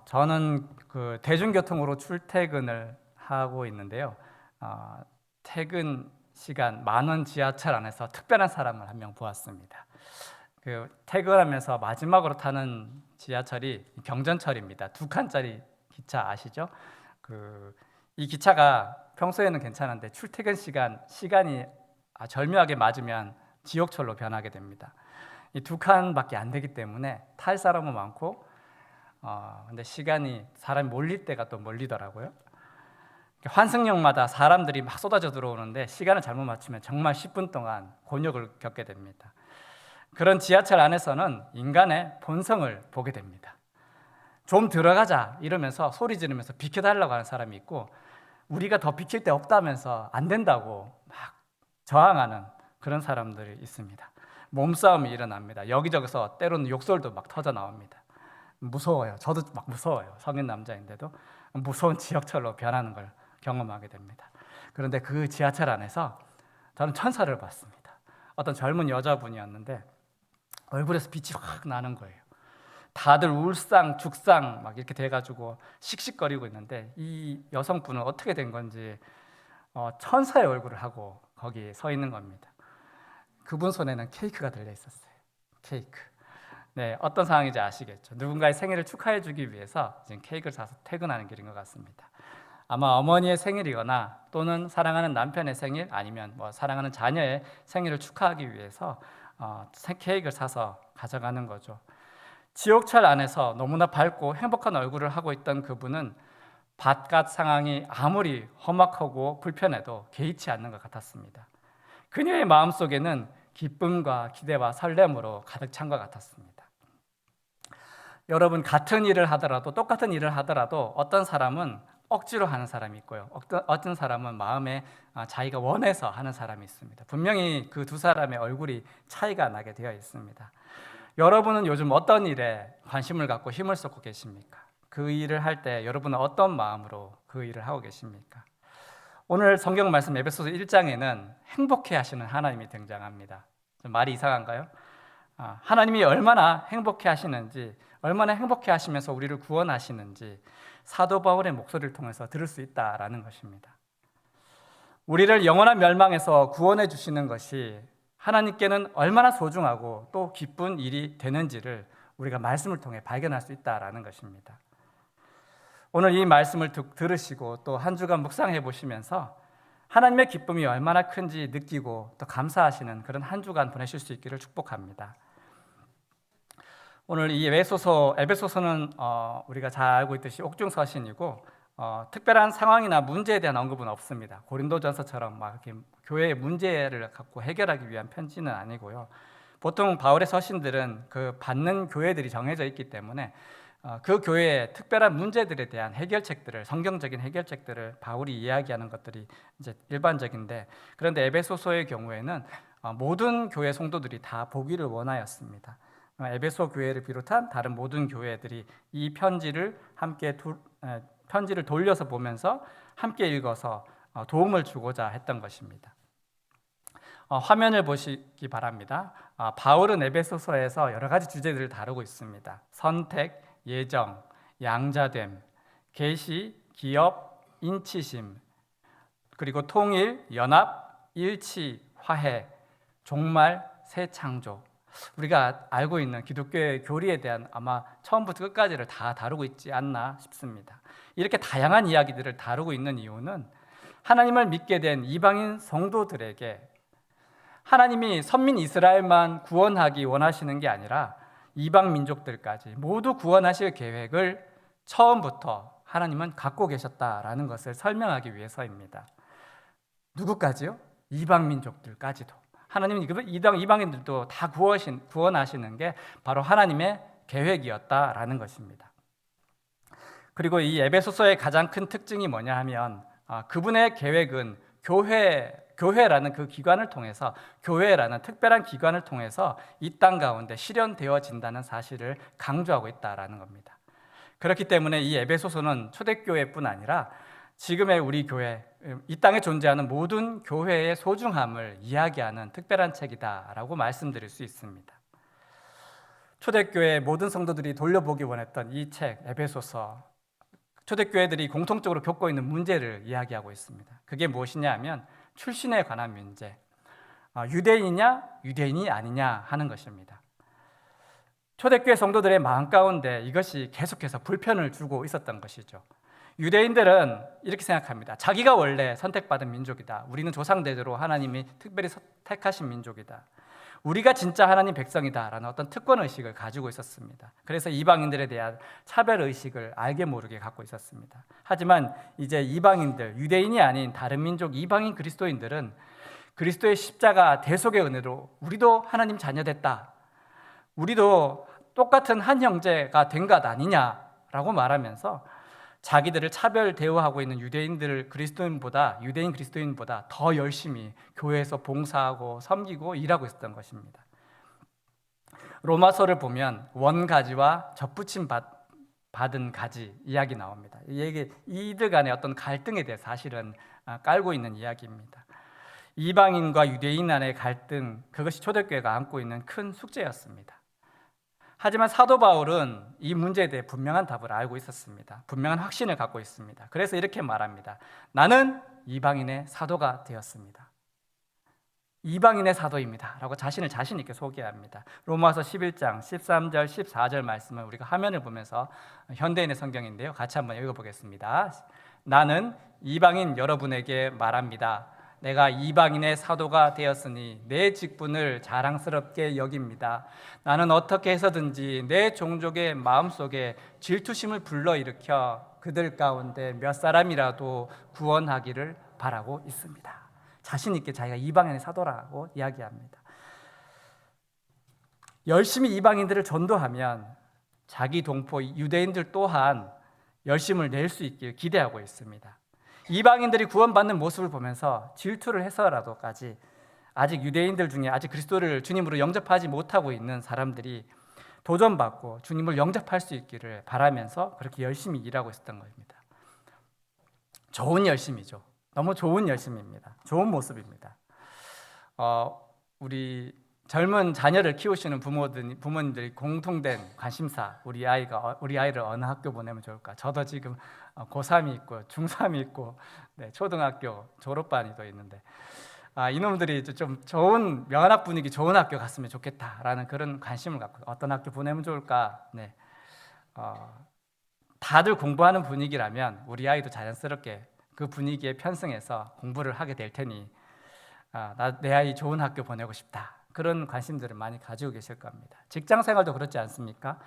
저는 그 대중교통으로 출퇴근을 하고 있는데요. 퇴근 시간 만원 지하철 안에서 특별한 사람을 한 명 보았습니다. 그 퇴근하면서 마지막으로 타는 지하철이 경전철입니다. 2칸짜리 기차 아시죠? 이 기차가 평소에는 괜찮은데 출퇴근 시간이 절묘하게 맞으면 지옥철로 변하게 됩니다. 이 2칸밖에 안 되기 때문에 탈 사람은 많고 근데 사람이 몰릴 때가 또 몰리더라고요. 환승역마다 사람들이 막 쏟아져 들어오는데 시간을 잘못 맞추면 정말 10분 동안 곤욕을 겪게 됩니다. 그런 지하철 안에서는 인간의 본성을 보게 됩니다. 좀 들어가자 이러면서 소리 지르면서 비켜달라고 하는 사람이 있고, 우리가 더 비킬 데 없다면서 안 된다고 막 저항하는 그런 사람들이 있습니다. 몸싸움이 일어납니다. 여기저기서 때로는 욕설도 막 터져 나옵니다. 무서워요. 저도 막 무서워요. 성인 남자인데도 무서운 지하철로 변하는 걸 경험하게 됩니다. 그런데 그 지하철 안에서 저는 천사를 봤습니다. 어떤 젊은 여자분이었는데 얼굴에서 빛이 확 나는 거예요. 다들 울상 죽상 막 이렇게 돼가지고 씩씩거리고 있는데 이 여성분은 어떻게 된 건지 천사의 얼굴을 하고 거기 서 있는 겁니다. 그분 손에는 케이크가 들려 있었어요. 케이크. 네, 어떤 상황인지 아시겠죠? 누군가의 생일을 축하해 주기 위해서 지금 케이크를 사서 퇴근하는 길인 것 같습니다. 아마 어머니의 생일이거나 또는 사랑하는 남편의 생일, 아니면 사랑하는 자녀의 생일을 축하하기 위해서 케이크를 사서 가져가는 거죠. 지옥철 안에서 너무나 밝고 행복한 얼굴을 하고 있던 그분은 바깥 상황이 아무리 험악하고 불편해도 개의치 않는 것 같았습니다. 그녀의 마음속에는 기쁨과 기대와 설렘으로 가득 찬 것 같았습니다. 여러분, 같은 일을 하더라도, 똑같은 일을 하더라도 어떤 사람은 억지로 하는 사람이 있고요, 어떤 사람은 마음에 자기가 원해서 하는 사람이 있습니다. 분명히 그 두 사람의 얼굴이 차이가 나게 되어 있습니다. 여러분은 요즘 어떤 일에 관심을 갖고 힘을 쏟고 계십니까? 그 일을 할 때 여러분은 어떤 마음으로 그 일을 하고 계십니까? 오늘 성경 말씀 에베소서 1장에는 행복해 하시는 하나님이 등장합니다. 좀 말이 이상한가요? 하나님이 얼마나 행복해 하시는지, 얼마나 행복해 하시면서 우리를 구원하시는지 사도 바울의 목소리를 통해서 들을 수 있다라는 것입니다. 우리를 영원한 멸망에서 구원해 주시는 것이 하나님께는 얼마나 소중하고 또 기쁜 일이 되는지를 우리가 말씀을 통해 발견할 수 있다라는 것입니다. 오늘 이 말씀을 들으시고 또 한 주간 묵상해 보시면서 하나님의 기쁨이 얼마나 큰지 느끼고 또 감사하시는 그런 한 주간 보내실 수 있기를 축복합니다. 오늘 이 에베소서는 우리가 잘 알고 있듯이 옥중서신이고 특별한 상황이나 문제에 대한 언급은 없습니다. 고린도전서처럼 막 이렇게 교회의 문제를 갖고 해결하기 위한 편지는 아니고요. 보통 바울의 서신들은 그 받는 교회들이 정해져 있기 때문에 그 교회의 특별한 문제들에 대한 해결책들을, 성경적인 해결책들을 바울이 이야기하는 것들이 이제 일반적인데, 그런데 에베소서의 경우에는 모든 교회 성도들이 다 보기를 원하였습니다. 에베소 교회를 비롯한 다른 모든 교회들이 이 편지를 돌려서 보면서 함께 읽어서 도움을 주고자 했던 것입니다. 화면을 보시기 바랍니다. 바울은 에베소서에서 여러 가지 주제들을 다루고 있습니다. 선택, 예정, 양자됨, 계시, 기업, 인치심, 그리고 통일, 연합, 일치, 화해, 종말, 새 창조. 우리가 알고 있는 기독교의 교리에 대한 아마 처음부터 끝까지를 다 다루고 있지 않나 싶습니다. 이렇게 다양한 이야기들을 다루고 있는 이유는 하나님을 믿게 된 이방인 성도들에게 하나님이 선민 이스라엘만 구원하기 원하시는 게 아니라 이방 민족들까지 모두 구원하실 계획을 처음부터 하나님은 갖고 계셨다라는 것을 설명하기 위해서입니다. 누구까지요? 이방 민족들까지도. 하나님은 이방인들도 다 구원하시는 게 바로 하나님의 계획이었다라는 것입니다. 그리고 이 에베소서의 가장 큰 특징이 뭐냐 하면 그분의 계획은 교회라는 그 기관을 통해서, 교회라는 특별한 기관을 통해서 이 땅 가운데 실현되어진다는 사실을 강조하고 있다라는 겁니다. 그렇기 때문에 이 에베소서는 초대교회뿐 아니라 지금의 우리 교회, 이 땅에 존재하는 모든 교회의 소중함을 이야기하는 특별한 책이다라고 말씀드릴 수 있습니다. 초대교회 모든 성도들이 돌려보기 원했던 이 책 에베소서, 초대교회들이 공통적으로 겪고 있는 문제를 이야기하고 있습니다. 그게 무엇이냐 하면 출신에 관한 문제, 유대인이냐 유대인이 아니냐 하는 것입니다. 초대교회 성도들의 마음 가운데 이것이 계속해서 불편을 주고 있었던 것이죠. 유대인들은 이렇게 생각합니다. 자기가 원래 선택받은 민족이다. 우리는 조상대대로 하나님이 특별히 택하신 민족이다. 우리가 진짜 하나님 백성이다라는 어떤 특권의식을 가지고 있었습니다. 그래서 이방인들에 대한 차별의식을 알게 모르게 갖고 있었습니다. 하지만 이제 이방인들, 유대인이 아닌 다른 민족 이방인 그리스도인들은 그리스도의 십자가 대속의 은혜로 우리도 하나님 자녀됐다, 우리도 똑같은 한 형제가 된 것 아니냐라고 말하면서 자기들을 차별 대우하고 있는 유대인 그리스도인보다 더 열심히 교회에서 봉사하고 섬기고 일하고 있었던 것입니다. 로마서를 보면 원가지와 접붙임 받은 가지 이야기 나옵니다. 이게 이들 간의 어떤 갈등에 대해 사실은 깔고 있는 이야기입니다. 이방인과 유대인 간의 갈등, 그것이 초대교회가 안고 있는 큰 숙제였습니다. 하지만 사도 바울은 이 문제에 대해 분명한 답을 알고 있었습니다. 분명한 확신을 갖고 있습니다. 그래서 이렇게 말합니다. 나는 이방인의 사도가 되었습니다. 이방인의 사도입니다 라고 자신을 자신 있게 소개합니다. 로마서 11장 13절 14절 말씀을 우리가 화면을 보면서, 현대인의 성경인데요, 같이 한번 읽어보겠습니다. 나는 이방인 여러분에게 말합니다. 내가 이방인의 사도가 되었으니 내 직분을 자랑스럽게 여깁니다. 나는 어떻게 해서든지 내 종족의 마음속에 질투심을 불러일으켜 그들 가운데 몇 사람이라도 구원하기를 바라고 있습니다. 자신 있게 자기가 이방인의 사도라고 이야기합니다. 열심히 이방인들을 전도하면 자기 동포 유대인들 또한 열심을 낼 수 있길 기대하고 있습니다. 이방인들이 구원받는 모습을 보면서 질투를 해서라도까지 아직 유대인들 중에 아직 그리스도를 주님으로 영접하지 못하고 있는 사람들이 도전받고 주님을 영접할 수 있기를 바라면서 그렇게 열심히 일하고 있었던 것입니다. 좋은 열심이죠. 너무 좋은 열심입니다. 좋은 모습입니다. 우리 젊은 자녀를 키우시는 부모님들이 공통된 관심사, 우리 아이를 어느 학교 보내면 좋을까? 저도 지금 고3이 있고 중3이 있고, 네, 초등학교 졸업반이 또 있는데, 이놈들이 좀 좋은 명한학 분위기 좋은 학교 갔으면 좋겠다라는 그런 관심을 갖고, 어떤 학교 보내면 좋을까? 네, 다들 공부하는 분위기라면 우리 아이도 자연스럽게 그 분위기에 편승해서 공부를 하게 될 테니 내 아이 좋은 학교 보내고 싶다, 그런 관심들을 많이 가지고 계실 겁니다. 직장 생활도 그렇지 않습니까?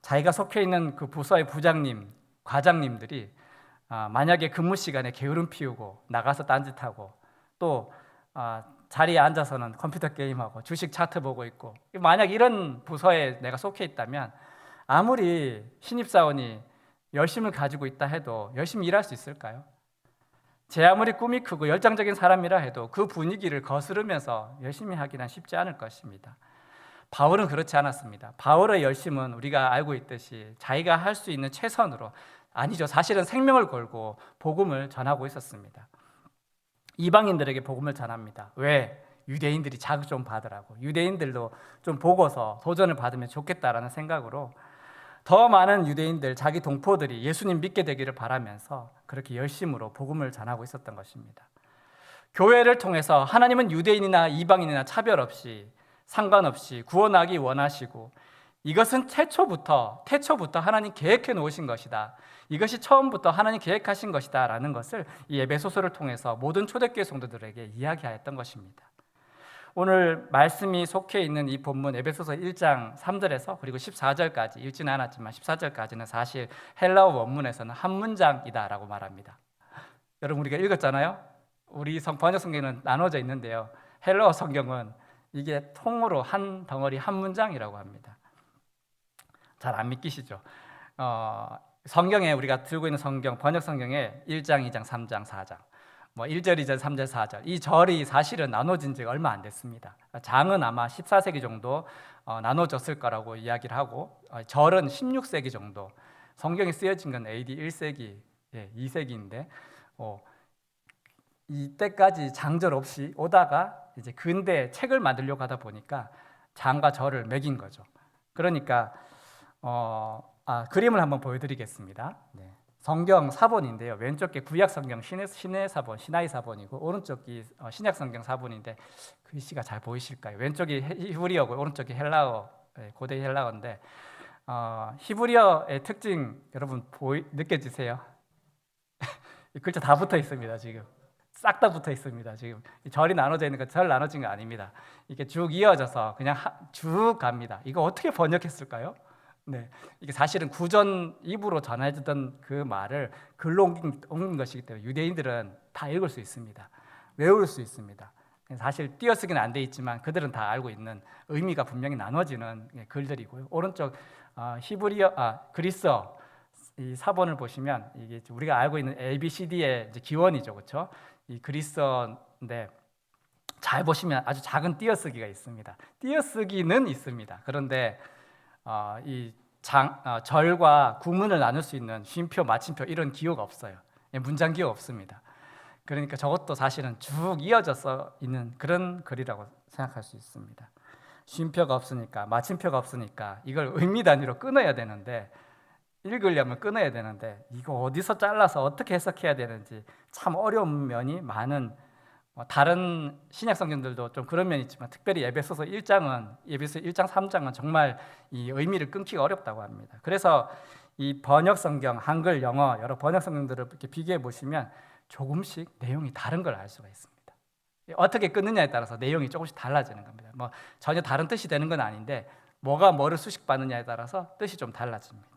자기가 속해 있는 그 부서의 부장님, 과장님들이 만약에 근무 시간에 게으름 피우고 나가서 딴짓하고 또 자리에 앉아서는 컴퓨터 게임하고 주식 차트 보고 있고, 만약 이런 부서에 내가 속해 있다면 아무리 신입사원이 열심을 가지고 있다 해도 열심히 일할 수 있을까요? 제 아무리 꿈이 크고 열정적인 사람이라 해도 그 분위기를 거스르면서 열심히 하기는 쉽지 않을 것입니다. 바울은 그렇지 않았습니다. 바울의 열심은 우리가 알고 있듯이 자기가 할 수 있는 최선으로, 아니죠, 사실은 생명을 걸고 복음을 전하고 있었습니다. 이방인들에게 복음을 전합니다. 왜? 유대인들이 자극 좀 받으라고, 유대인들도 좀 보고서 도전을 받으면 좋겠다라는 생각으로 더 많은 유대인들, 자기 동포들이 예수님 믿게 되기를 바라면서 그렇게 열심으로 복음을 전하고 있었던 것입니다. 교회를 통해서 하나님은 유대인이나 이방인이나 차별 없이, 상관없이 구원하기 원하시고, 이것은 태초부터 하나님 계획해 놓으신 것이다, 이것이 처음부터 하나님 계획하신 것이다 라는 것을 이 에베소서를 통해서 모든 초대교회 성도들에게 이야기하였던 것입니다. 오늘 말씀이 속해 있는 이 본문 에베소서 1장 3절에서 그리고 14절까지, 읽지는 않았지만 14절까지는 사실 헬라어 원문에서는 한 문장이다라고 말합니다. 여러분, 우리가 읽었잖아요. 우리 번역 성경은 나눠져 있는데요, 헬라어 성경은 이게 통으로 한 덩어리 한 문장이라고 합니다. 잘 안 믿기시죠? 성경에, 우리가 들고 있는 성경, 번역 성경에 1장, 2장, 3장, 4장, 1절, 2절, 3절, 4절, 이 절이 사실은 나눠진 지가 얼마 안 됐습니다. 장은 아마 14세기 정도 나눠졌을 거라고 이야기를 하고, 절은 16세기 정도, 성경이 쓰여진 건 AD 1세기, 2세기인데 이때까지 장절 없이 오다가 이제 근대 책을 만들려고 하다 보니까 장과 절을 매긴 거죠. 그러니까 그림을 한번 보여드리겠습니다. 네. 성경 사본인데요. 왼쪽 게 구약 성경 신의 사본, 시나이 사본이고 오른쪽이 신약 성경 사본인데 글씨가 잘 보이실까요? 왼쪽이 히브리어고 오른쪽이 헬라어, 고대 헬라어인데 히브리어의 특징 여러분 느껴지세요? 이 글자 다 붙어 있습니다. 지금 싹 다 붙어 있습니다. 지금 절이 나눠져 있는 거 절 나눠진 거 아닙니다. 이게 쭉 이어져서 그냥 쭉 갑니다. 이거 어떻게 번역했을까요? 네, 이게 사실은 구전 입으로 전해지던 그 말을 글로 옮긴 것이기 때문에 유대인들은 다 읽을 수 있습니다. 외울 수 있습니다. 사실 띄어쓰기는 안 돼 있지만 그들은 다 알고 있는 의미가 분명히 나눠지는 글들이고요. 오른쪽 그리스어 이 사본을 보시면 이게 우리가 알고 있는 ABCD의 기원이죠, 그렇죠? 이 그리스어인데 잘 보시면 아주 작은 띄어쓰기가 있습니다. 띄어쓰기는 있습니다. 그런데 절과 구문을 나눌 수 있는 쉼표, 마침표 이런 기호가 없어요. 문장 기호가 없습니다. 그러니까 저것도 사실은 쭉 이어져서 있는 그런 글이라고 생각할 수 있습니다. 쉼표가 없으니까, 마침표가 없으니까 이걸 의미 단위로 끊어야 되는데 읽으려면 끊어야 되는데 이거 어디서 잘라서 어떻게 해석해야 되는지 참 어려운 면이 많은 다른 신약 성경들도 좀 그런 면이 있지만 특별히 에베소서 1장 3장은 정말 이 의미를 끊기가 어렵다고 합니다. 그래서 이 번역 성경, 한글, 영어 여러 번역 성경들을 이렇게 비교해 보시면 조금씩 내용이 다른 걸 알 수가 있습니다. 어떻게 끊느냐에 따라서 내용이 조금씩 달라지는 겁니다. 전혀 다른 뜻이 되는 건 아닌데 뭐가 뭐를 수식받느냐에 따라서 뜻이 좀 달라집니다.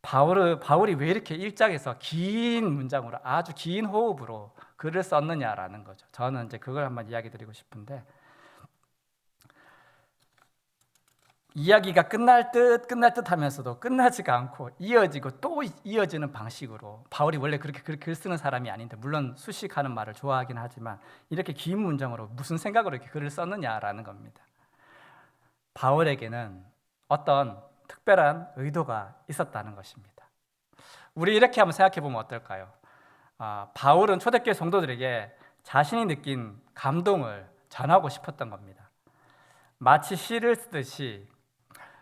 바울이 왜 이렇게 1장에서 긴 문장으로 아주 긴 호흡으로 글을 썼느냐라는 거죠. 저는 이제 그걸 한번 이야기 드리고 싶은데 이야기가 끝날 듯 하면서도 끝나지가 않고 이어지고 또 이어지는 방식으로 바울이 원래 그렇게 글 쓰는 사람이 아닌데 물론 수식하는 말을 좋아하긴 하지만 이렇게 긴 문장으로 무슨 생각으로 이렇게 글을 썼느냐라는 겁니다. 바울에게는 어떤 특별한 의도가 있었다는 것입니다. 우리 이렇게 한번 생각해 보면 어떨까요? 바울은 초대교회 성도들에게 자신이 느낀 감동을 전하고 싶었던 겁니다. 마치 시를 쓰듯이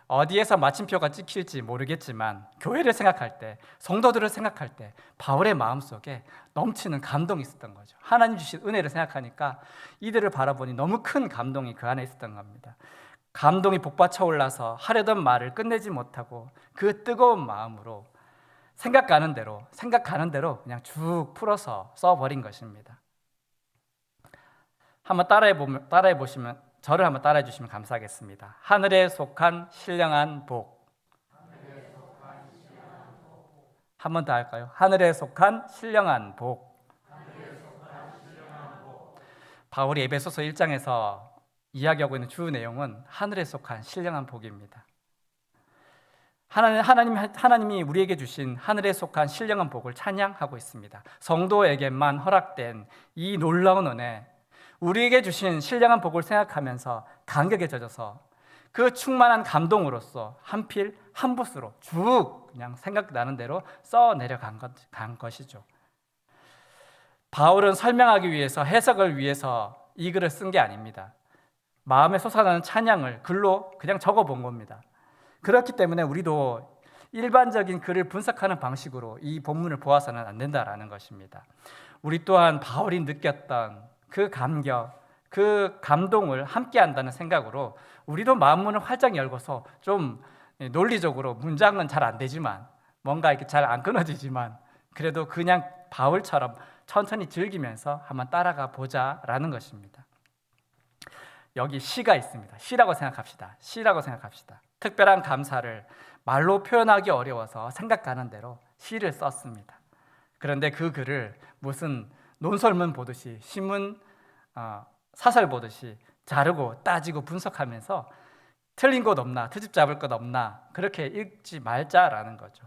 어디에서 마침표가 찍힐지 모르겠지만 교회를 생각할 때, 성도들을 생각할 때 바울의 마음속에 넘치는 감동이 있었던 거죠. 하나님 주신 은혜를 생각하니까 이들을 바라보니 너무 큰 감동이 그 안에 있었던 겁니다. 감동이 복받쳐 올라서 하려던 말을 끝내지 못하고 그 뜨거운 마음으로 생각가는 대로 그냥 쭉 풀어서 써버린 것입니다. 한번 따라해 보시면 저를 한번 따라해 주시면 감사하겠습니다. 하늘에 속한 신령한 복. 한 번 더 할까요? 하늘에 속한 신령한 복. 바울이 에베소서 1장에서 이야기하고 있는 주 내용은 하늘에 속한 신령한 복입니다. 하나님이 우리에게 주신 하늘에 속한 신령한 복을 찬양하고 있습니다. 성도에게만 허락된 이 놀라운 은혜, 우리에게 주신 신령한 복을 생각하면서 감격에 젖어서 그 충만한 감동으로서 한 필 한 붓으로 쭉 그냥 생각나는 대로 써 내려간 것이죠. 바울은 설명하기 위해서, 해석을 위해서 이 글을 쓴 게 아닙니다. 마음에 솟아나는 찬양을 글로 그냥 적어본 겁니다. 그렇기 때문에 우리도 일반적인 글을 분석하는 방식으로 이 본문을 보아서는 안 된다라는 것입니다. 우리 또한 바울이 느꼈던 그 감격, 그 감동을 함께 한다는 생각으로 우리도 마음문을 활짝 열고서 좀 논리적으로 문장은 잘 안 되지만 뭔가 이렇게 잘 안 끊어지지만 그래도 그냥 바울처럼 천천히 즐기면서 한번 따라가 보자라는 것입니다. 여기 시가 있습니다. 시라고 생각합시다. 특별한 감사를 말로 표현하기 어려워서 생각가는 대로 시를 썼습니다. 그런데 그 글을 무슨 논설문 보듯이 신문 사설 보듯이 자르고 따지고 분석하면서 틀린 것 없나, 트집 잡을 것 없나 그렇게 읽지 말자라는 거죠.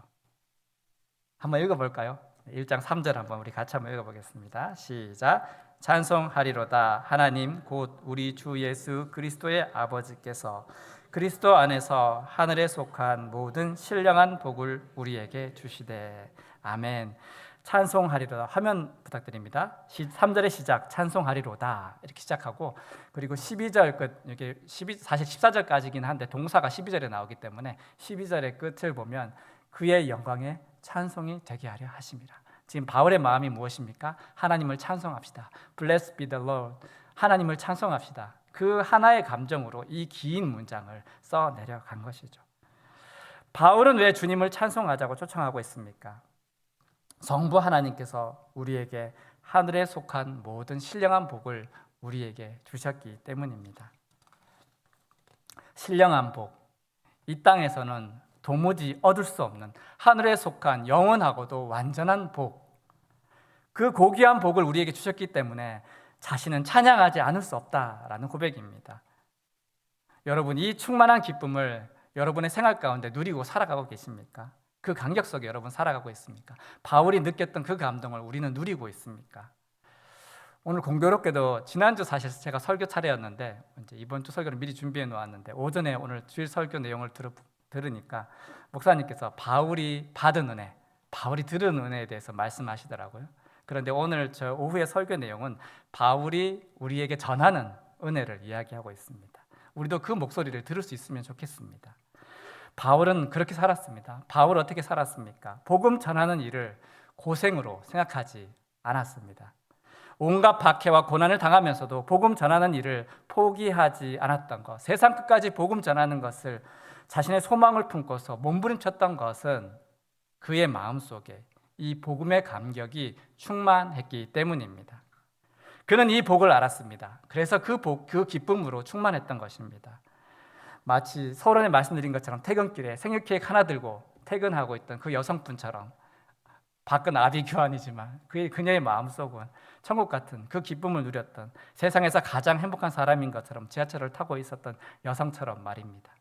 한번 읽어볼까요? 1장 3절 한번 우리 같이 한번 읽어보겠습니다. 시작. 찬송하리로다. 하나님 곧 우리 주 예수 그리스도의 아버지께서 그리스도 안에서 하늘에 속한 모든 신령한 복을 우리에게 주시되. 아멘. 찬송하리로다. 화면 부탁드립니다. 3절의 시작 찬송하리로다 이렇게 시작하고, 그리고 12절 끝, 이게 사실 14절까지긴 한데 동사가 12절에 나오기 때문에 12절의 끝을 보면 그의 영광에 찬송이 되게 하려 하심이라. 지금 바울의 마음이 무엇입니까? 하나님을 찬송합시다. Blessed be the Lord. 하나님을 찬송합시다. 그 하나의 감정으로 이 긴 문장을 써 내려간 것이죠. 바울은 왜 주님을 찬송하자고 초청하고 있습니까? 성부 하나님께서 우리에게 하늘에 속한 모든 신령한 복을 우리에게 주셨기 때문입니다. 신령한 복, 이 땅에서는 도무지 얻을 수 없는 하늘에 속한 영원하고도 완전한 복, 그 고귀한 복을 우리에게 주셨기 때문에 자신은 찬양하지 않을 수 없다라는 고백입니다. 여러분, 이 충만한 기쁨을 여러분의 생활 가운데 누리고 살아가고 계십니까? 그 간격 속에 여러분 살아가고 있습니까? 바울이 느꼈던 그 감동을 우리는 누리고 있습니까? 오늘 공교롭게도 지난주 사실 제가 설교 차례였는데 이제 이번 주 설교를 미리 준비해 놓았는데 오전에 오늘 주일 설교 내용을 들으니까 목사님께서 바울이 받은 은혜, 바울이 들은 은혜에 대해서 말씀하시더라고요. 그런데 오늘 저 오후의 설교 내용은 바울이 우리에게 전하는 은혜를 이야기하고 있습니다. 우리도 그 목소리를 들을 수 있으면 좋겠습니다. 바울은 그렇게 살았습니다. 바울은 어떻게 살았습니까? 복음 전하는 일을 고생으로 생각하지 않았습니다. 온갖 박해와 고난을 당하면서도 복음 전하는 일을 포기하지 않았던 것, 세상 끝까지 복음 전하는 것을 자신의 소망을 품고서 몸부림쳤던 것은 그의 마음속에 이 복음의 감격이 충만했기 때문입니다. 그는 이 복을 알았습니다. 그래서 그 기쁨으로 충만했던 것입니다. 마치 서론에 말씀드린 것처럼 퇴근길에 생일 케이크 하나 들고 퇴근하고 있던 그 여성분처럼, 밖은 아비규환이지만 그녀의 마음속은 천국 같은 그 기쁨을 누렸던, 세상에서 가장 행복한 사람인 것처럼 지하철을 타고 있었던 여성처럼 말입니다.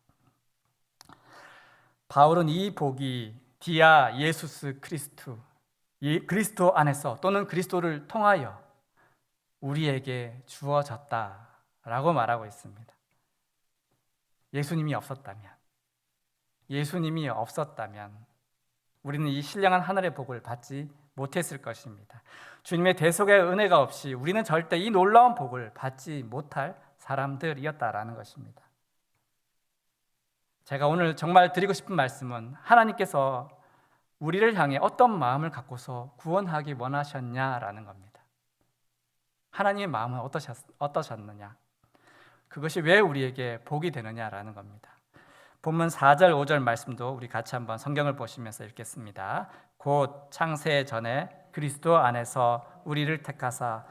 바울은 이 복이 디아 예수스 그리스도 안에서 또는 그리스도를 통하여 우리에게 주어졌다라고 말하고 있습니다. 예수님이 없었다면 우리는 이 신령한 하늘의 복을 받지 못했을 것입니다. 주님의 대속의 은혜가 없이 우리는 절대 이 놀라운 복을 받지 못할 사람들이었다라는 것입니다. 제가 오늘 정말 드리고 싶은 말씀은 하나님께서 우리를 향해 어떤 마음을 갖고서 구원하기 원하셨냐라는 겁니다. 하나님의 마음은 어떠셨느냐? 그것이 왜 우리에게 복이 되느냐라는 겁니다. 본문 4절 5절 말씀도 우리 같이 한번 성경을 보시면서 읽겠습니다. 곧 창세 전에 그리스도 안에서 우리를 택하사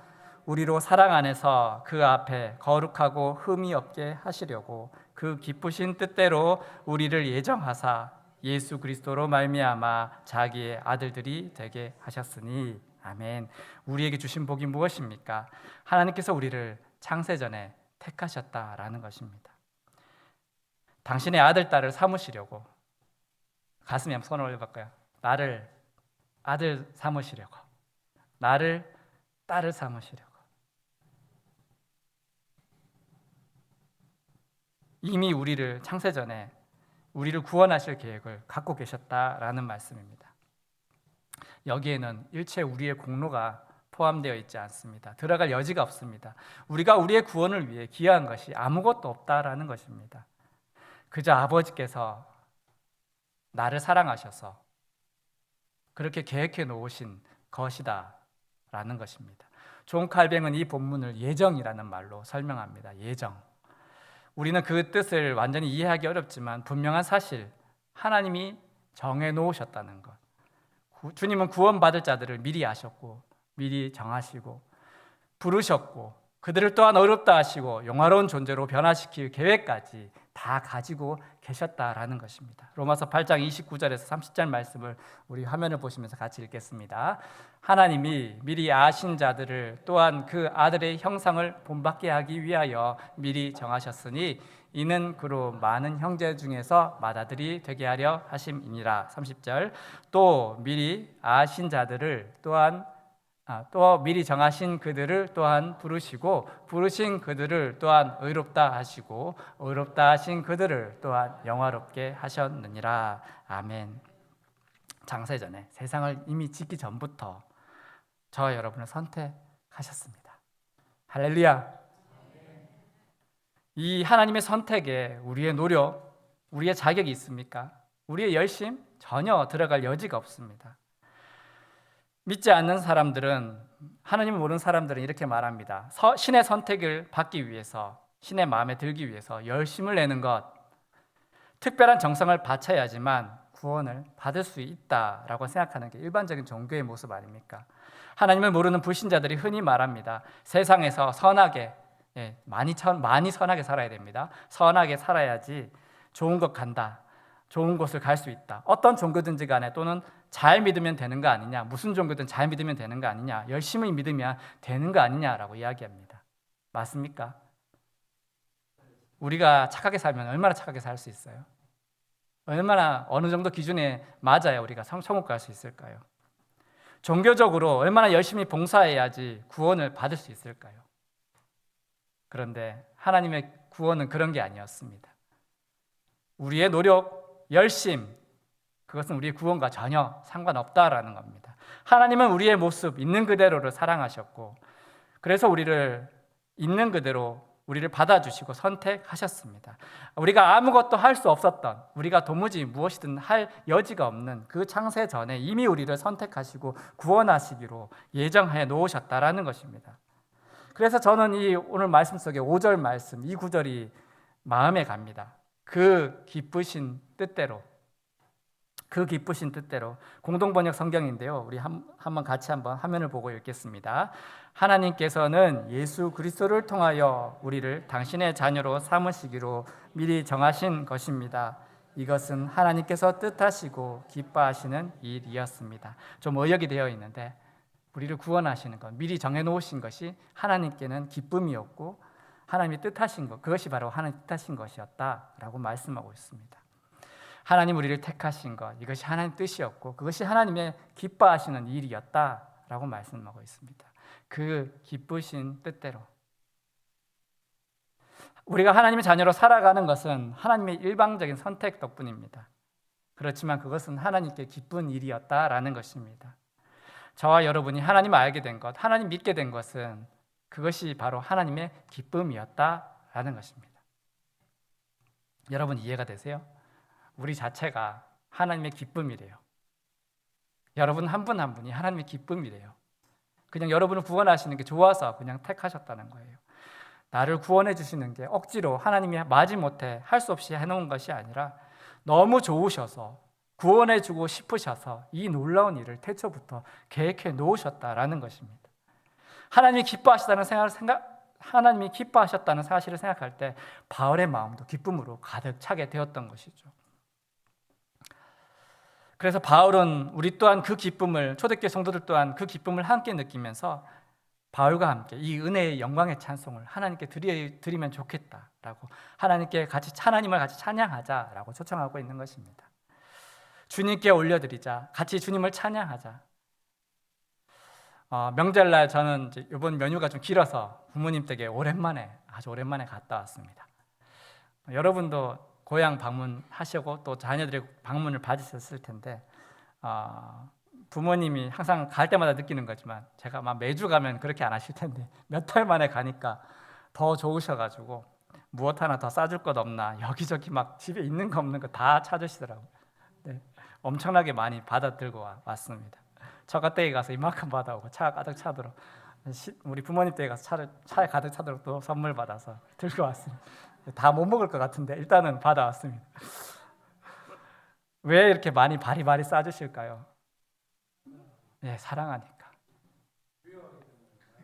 우리로 사랑 안에서 그 앞에 거룩하고 흠이 없게 하시려고 그 기쁘신 뜻대로 우리를 예정하사 예수 그리스도로 말미암아 자기의 아들들이 되게 하셨으니. 아멘. 우리에게 주신 복이 무엇입니까? 하나님께서 우리를 창세전에 택하셨다라는 것입니다. 당신의 아들, 딸을 삼으시려고, 가슴에 한번 손을 올려볼까요? 나를 아들 삼으시려고, 나를 딸을 삼으시려고. 이미 우리를 창세전에 우리를 구원하실 계획을 갖고 계셨다라는 말씀입니다. 여기에는 일체 우리의 공로가 포함되어 있지 않습니다. 들어갈 여지가 없습니다. 우리가 우리의 구원을 위해 기여한 것이 아무것도 없다라는 것입니다. 그저 아버지께서 나를 사랑하셔서 그렇게 계획해 놓으신 것이다라는 것입니다. 존 칼뱅은 이 본문을 예정이라는 말로 설명합니다. 예정. 우리는 그 뜻을 완전히 이해하기 어렵지만 분명한 사실, 하나님이 정해 놓으셨다는 것. 주님은 구원받을 자들을 미리 아셨고 미리 정하시고 부르셨고 그들을 또한 어렵다 하시고 영화로운 존재로 변화시킬 계획까지 다 가지고 계셨다라는 것입니다. 로마서 8장 29절에서 30절 말씀을 우리 화면을 보시면서 같이 읽겠습니다. 하나님이 미리 아신 자들을 또한 그 아들의 형상을 본받게 하기 위하여 미리 정하셨으니 이는 그로 많은 형제 중에서 맏아들이 되게 하려 하심이니라. 30절 또 미리 아신 자들을 또 미리 정하신 그들을 또한 부르시고 부르신 그들을 또한 의롭다 하시고 의롭다 하신 그들을 또한 영화롭게 하셨느니라. 아멘. 장세전에 세상을 이미 짓기 전부터 저와 여러분을 선택하셨습니다. 할렐루야. 이 하나님의 선택에 우리의 노력, 우리의 자격이 있습니까? 우리의 열심? 전혀 들어갈 여지가 없습니다. 믿지 않는 사람들은, 하나님을 모르는 사람들은 이렇게 말합니다. 신의 선택을 받기 위해서, 신의 마음에 들기 위해서 열심을 내는 것, 특별한 정성을 바쳐야지만 구원을 받을 수 있다라고 생각하는 게 일반적인 종교의 모습 아닙니까? 하나님을 모르는 불신자들이 흔히 말합니다. 세상에서 선하게, 많이 선하게 살아야 됩니다. 선하게 살아야지 좋은 것 간다, 좋은 곳을 갈 수 있다. 어떤 종교든지 간에, 또는 잘 믿으면 되는 거 아니냐, 무슨 종교든 잘 믿으면 되는 거 아니냐, 열심히 믿으면 되는 거 아니냐라고 이야기합니다. 맞습니까? 우리가 착하게 살면 얼마나 착하게 살 수 있어요? 얼마나, 어느 정도 기준에 맞아야 우리가 천국 갈 수 있을까요? 종교적으로 얼마나 열심히 봉사해야지 구원을 받을 수 있을까요? 그런데 하나님의 구원은 그런 게 아니었습니다. 우리의 노력, 열심, 그것은 우리의 구원과 전혀 상관없다라는 겁니다. 하나님은 우리의 모습, 있는 그대로를 사랑하셨고, 그래서 우리를 있는 그대로 우리를 받아주시고 선택하셨습니다. 우리가 아무것도 할 수 없었던, 우리가 도무지 무엇이든 할 여지가 없는 그 창세 전에 이미 우리를 선택하시고 구원하시기로 예정해 놓으셨다라는 것입니다. 그래서 저는 이 오늘 말씀 속에 5절 말씀, 이 구절이 마음에 갑니다. 그 기쁘신 뜻대로, 그 기쁘신 뜻대로. 공동번역 성경인데요, 우리 한번 같이 한번 화면을 보고 읽겠습니다. 하나님께서는 예수 그리스도를 통하여 우리를 당신의 자녀로 삼으시기로 미리 정하신 것입니다. 이것은 하나님께서 뜻하시고 기뻐하시는 일이었습니다. 좀 어역이 되어 있는데, 우리를 구원하시는 것, 미리 정해놓으신 것이 하나님께는 기쁨이었고 하나님이 뜻하신 것, 그것이 바로 하나님 뜻하신 것이었다라고 말씀하고 있습니다. 하나님 우리를 택하신 것, 이것이 하나님 뜻이었고 그것이 하나님의 기뻐하시는 일이었다라고 말씀하고 있습니다. 그 기쁘신 뜻대로 우리가 하나님의 자녀로 살아가는 것은 하나님의 일방적인 선택 덕분입니다. 그렇지만 그것은 하나님께 기쁜 일이었다라는 것입니다. 저와 여러분이 하나님을 알게 된 것, 하나님 믿게 된 것은 그것이 바로 하나님의 기쁨이었다라는 것입니다. 여러분 이해가 되세요? 우리 자체가 하나님의 기쁨이래요. 여러분 한 분 한 분이 하나님의 기쁨이래요. 그냥 여러분을 구원하시는 게 좋아서 그냥 택하셨다는 거예요. 나를 구원해 주시는 게 억지로 하나님이 마지못해 할 수 없이 해놓은 것이 아니라 너무 좋으셔서 구원해 주고 싶으셔서 이 놀라운 일을 태초부터 계획해 놓으셨다라는 것입니다. 하나님이 기뻐하시다는 하나님이 기뻐하셨다는 사실을 생각할 때 바울의 마음도 기쁨으로 가득 차게 되었던 것이죠. 그래서 바울은 우리 또한 그 기쁨을, 초대교회 성도들 또한 그 기쁨을 함께 느끼면서 바울과 함께 이 은혜의 영광의 찬송을 하나님께 드리면 좋겠다라고, 하나님을 같이 찬양하자라고 초청하고 있는 것입니다. 주님께 올려드리자, 같이 주님을 찬양하자. 명절날 저는 이번 연휴가 좀 길어서 부모님 댁에 아주 오랜만에 갔다 왔습니다. 여러분도 고향 방문하시고 또 자녀들의 방문을 받으셨을 텐데, 부모님이 항상 갈 때마다 느끼는 거지만 제가 막 매주 가면 그렇게 안 하실 텐데 몇 달 만에 가니까 더 좋으셔가지고 무엇 하나 더 싸줄 것 없나, 여기저기 막 집에 있는 거 없는 거 다 찾으시더라고요. 네, 엄청나게 많이 받아 들고 왔습니다. 처가댁에 가서 이만큼 받아오고 차가 가득 차도록, 우리 부모님 댁에 가서 차에 가득 차도록 또 선물 받아서 들고 왔습니다. 다 못 먹을 것 같은데 일단은 받아왔습니다. 왜 이렇게 많이 바리바리 싸주실까요? 네, 사랑하니까.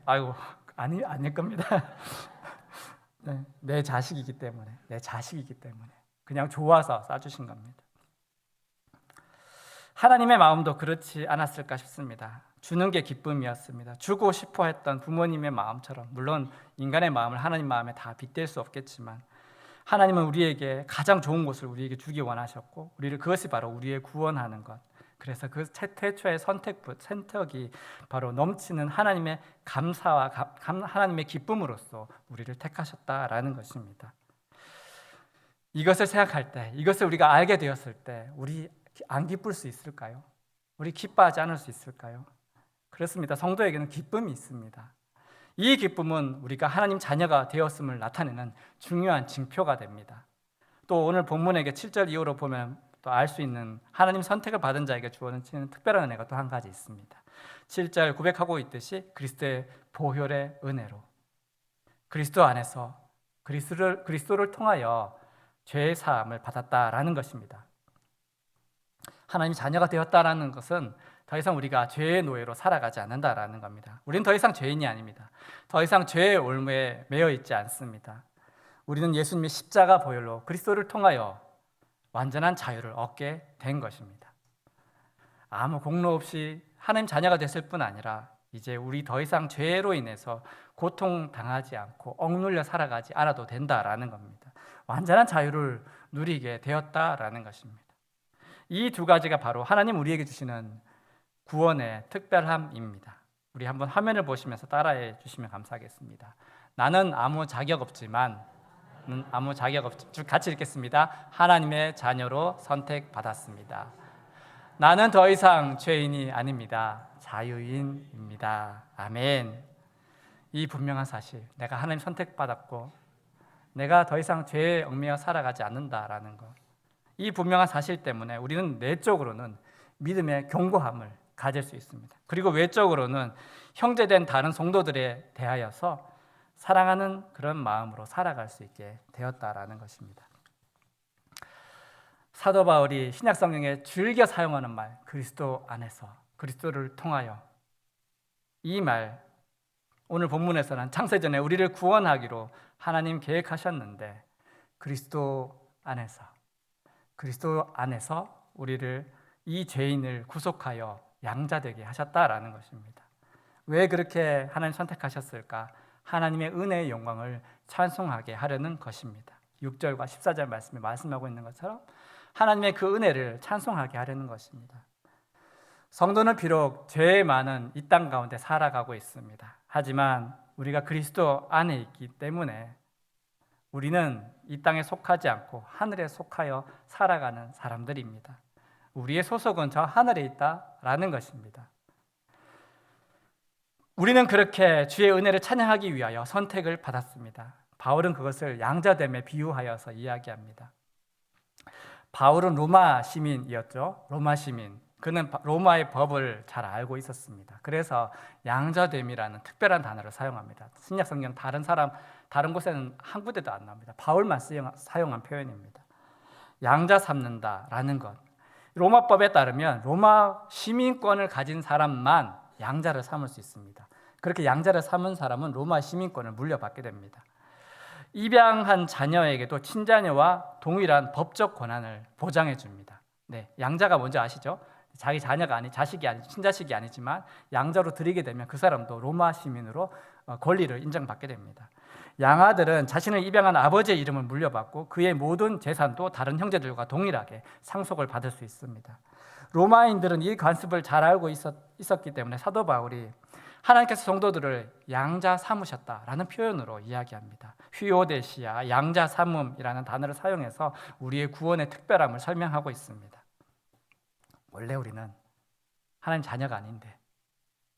아이고, 아닐 겁니다. 네, 내 자식이기 때문에 그냥 좋아서 싸주신 겁니다. 하나님의 마음도 그렇지 않았을까 싶습니다. 주는 게 기쁨이었습니다. 주고 싶어 했던 부모님의 마음처럼, 물론 인간의 마음을 하나님 마음에 다 빗댈 수 없겠지만 하나님은 우리에게 가장 좋은 것을 우리에게 주기 원하셨고, 그것이 바로 우리의 구원하는 것. 그래서 그 태초의 선택이 바로 넘치는 하나님의 감사와 하나님의 기쁨으로써 우리를 택하셨다라는 것입니다. 이것을 생각할 때, 이것을 우리가 알게 되었을 때 우리 안 기쁠 수 있을까요? 우리 기뻐하지 않을 수 있을까요? 그렇습니다. 성도에게는 기쁨이 있습니다. 이 기쁨은 우리가 하나님 자녀가 되었음을 나타내는 중요한 징표가 됩니다. 또 오늘 본문에게 7절 이후로 보면 또 알 수 있는 하나님 선택을 받은 자에게 주어지는 특별한 은혜가 또 한 가지 있습니다. 7절 고백하고 있듯이 그리스도의 보혈의 은혜로 그리스도 안에서 그리스도를 통하여 죄의 사함을 받았다라는 것입니다. 하나님 자녀가 되었다라는 것은 더 이상 우리가 죄의 노예로 살아가지 않는다라는 겁니다. 우리는 더 이상 죄인이 아닙니다. 더 이상 죄의 올무에 매여 있지 않습니다. 우리는 예수님의 십자가 보혈로 그리스도를 통하여 완전한 자유를 얻게 된 것입니다. 아무 공로 없이 하나님 자녀가 됐을 뿐 아니라 이제 우리 더 이상 죄로 인해서 고통당하지 않고 억눌려 살아가지 않아도 된다라는 겁니다. 완전한 자유를 누리게 되었다라는 것입니다. 이 두 가지가 바로 하나님 우리에게 주시는 구원의 특별함입니다. 우리 한번 화면을 보시면서 따라해 주시면 감사하겠습니다. 나는 아무 자격 없지만 같이 읽겠습니다. 하나님의 자녀로 선택받았습니다. 나는 더 이상 죄인이 아닙니다. 자유인입니다. 아멘. 이 분명한 사실, 내가 하나님 선택받았고 내가 더 이상 죄에 얽매여 살아가지 않는다라는 것, 이 분명한 사실 때문에 우리는 내적으로는 믿음의 견고함을 가질 수 있습니다. 그리고 외적으로는 형제된 다른 성도들에 대하여서 사랑하는 그런 마음으로 살아갈 수 있게 되었다라는 것입니다. 사도 바울이 신약 성경에 즐겨 사용하는 말, 그리스도 안에서, 그리스도를 통하여, 이 말 오늘 본문에서는 창세전에 우리를 구원하기로 하나님 계획하셨는데 그리스도 안에서 우리를, 이 죄인을 구속하여 양자되게 하셨다라는 것입니다. 왜 그렇게 하나님 선택하셨을까? 하나님의 은혜의 영광을 찬송하게 하려는 것입니다. 6절과 14절 말씀에 말씀하고 있는 것처럼 하나님의 그 은혜를 찬송하게 하려는 것입니다. 성도는 비록 죄 많은 이 땅 가운데 살아가고 있습니다. 하지만 우리가 그리스도 안에 있기 때문에 우리는 이 땅에 속하지 않고 하늘에 속하여 살아가는 사람들입니다. 우리의 소속은 저 하늘에 있다라는 것입니다. 우리는 그렇게 주의 은혜를 찬양하기 위하여 선택을 받았습니다. 바울은 그것을 양자됨에 비유하여서 이야기합니다. 바울은 로마 시민이었죠. 로마 시민. 그는 로마의 법을 잘 알고 있었습니다. 그래서 양자됨이라는 특별한 단어를 사용합니다. 신약 성경 다른 곳에는 한 군데도 안 나옵니다. 바울만 사용한 표현입니다. 양자 삼는다라는 것. 로마법에 따르면 로마 시민권을 가진 사람만 양자를 삼을 수 있습니다. 그렇게 양자를 삼은 사람은 로마 시민권을 물려받게 됩니다. 입양한 자녀에게도 친자녀와 동일한 법적 권한을 보장해 줍니다. 네, 양자가 뭔지 아시죠? 자기 자녀가 친자식이 아니지만 양자로 드리게 되면 그 사람도 로마 시민으로 권리를 인정받게 됩니다. 양아들은 자신을 입양한 아버지의 이름을 물려받고 그의 모든 재산도 다른 형제들과 동일하게 상속을 받을 수 있습니다. 로마인들은 이 관습을 잘 알고 있었기 때문에 사도 바울이 하나님께서 성도들을 양자 삼으셨다라는 표현으로 이야기합니다. 휴오데시아, 양자 삼음이라는 단어를 사용해서 우리의 구원의 특별함을 설명하고 있습니다. 원래 우리는 하나님 자녀가 아닌데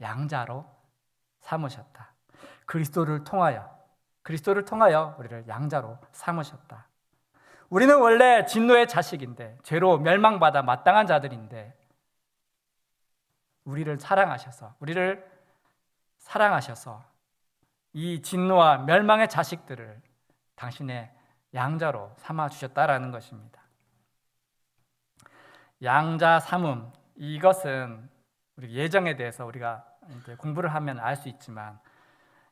양자로 삼으셨다. 그리스도를 통하여 우리를 양자로 삼으셨다. 우리는 원래 진노의 자식인데 죄로 멸망받아 마땅한 자들인데 우리를 사랑하셔서 이 진노와 멸망의 자식들을 당신의 양자로 삼아 주셨다라는 것입니다. 양자 삼음, 이것은 우리 예정에 대해서 우리가 공부를 하면 알 수 있지만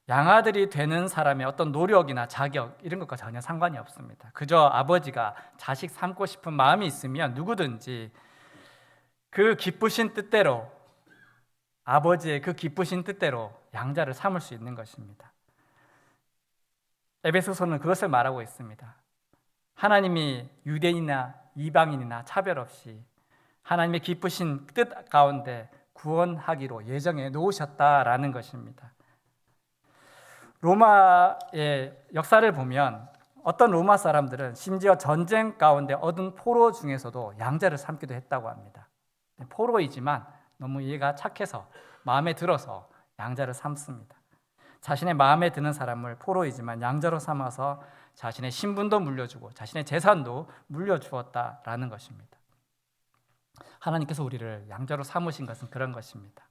양아들이 되는 사람의 어떤 노력이나 자격 이런 것과 전혀 상관이 없습니다. 그저 아버지가 자식 삼고 싶은 마음이 있으면 누구든지 그 기쁘신 뜻대로, 아버지의 그 기쁘신 뜻대로 양자를 삼을 수 있는 것입니다. 에베소서는 그것을 말하고 있습니다. 하나님이 유대인이나 이방인이나 차별 없이 하나님의 기쁘신 뜻 가운데 구원하기로 예정해 놓으셨다라는 것입니다. 로마의 역사를 보면 어떤 로마 사람들은 심지어 전쟁 가운데 얻은 포로 중에서도 양자를 삼기도 했다고 합니다. 포로이지만 너무 얘가 착해서 마음에 들어서 양자를 삼습니다. 자신의 마음에 드는 사람을 포로이지만 양자로 삼아서 자신의 신분도 물려주고 자신의 재산도 물려주었다라는 것입니다. 하나님께서 우리를 양자로 삼으신 것은 그런 것입니다.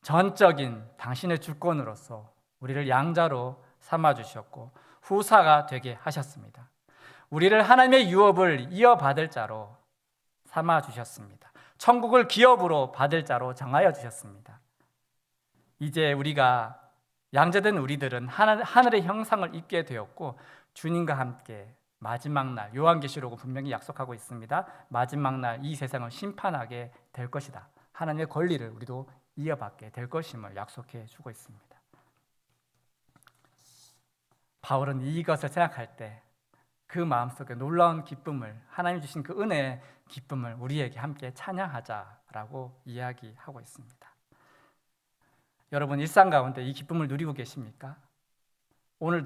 전적인 당신의 주권으로서 우리를 양자로 삼아주셨고 후사가 되게 하셨습니다. 우리를 하나님의 유업을 이어받을 자로 삼아주셨습니다. 천국을 기업으로 받을 자로 정하여 주셨습니다. 이제 우리가 양자된 우리들은 하늘의 형상을 입게 되었고 주님과 함께 마지막 날, 요한계시록은 분명히 약속하고 있습니다. 마지막 날 이 세상을 심판하게 될 것이다. 하나님의 권리를 우리도 이어받게 될 것임을 약속해 주고 있습니다. 바울은 이것을 생각할 때 그 마음속에 놀라운 기쁨을, 하나님 주신 그 은혜의 기쁨을 우리에게 함께 찬양하자라고 이야기하고 있습니다. 여러분 일상 가운데 이 기쁨을 누리고 계십니까? 오늘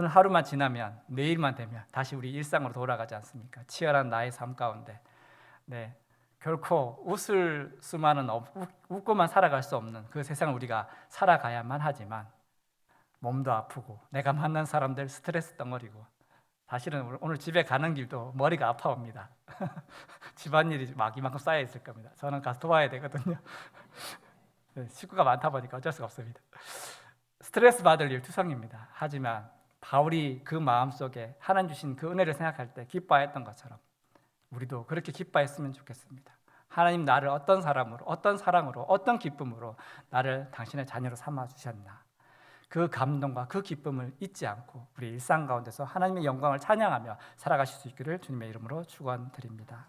하루만 지나면 내일만 되면 다시 우리 일상으로 돌아가지 않습니까? 치열한 나의 삶 가운데 결코 웃을 수만은 웃고만 살아갈 수 없는 그 세상을 우리가 살아가야만 하지만 몸도 아프고 내가 만난 사람들 스트레스 덩어리고 사실은 오늘 집에 가는 길도 머리가 아파옵니다. 집안일이 막 이만큼 쌓여 있을 겁니다. 저는 가서 도와야 되거든요. 식구가 많다 보니까 어쩔 수가 없습니다. 스트레스 받을 일 투성입니다. 하지만 바울이 그 마음속에 하나님 주신 그 은혜를 생각할 때 기뻐했던 것처럼 우리도 그렇게 기뻐했으면 좋겠습니다. 하나님 나를 어떤 사람으로, 어떤 사랑으로, 어떤 기쁨으로 나를 당신의 자녀로 삼아주셨나, 그 감동과 그 기쁨을 잊지 않고 우리 일상 가운데서 하나님의 영광을 찬양하며 살아가실 수 있기를 주님의 이름으로 축원드립니다.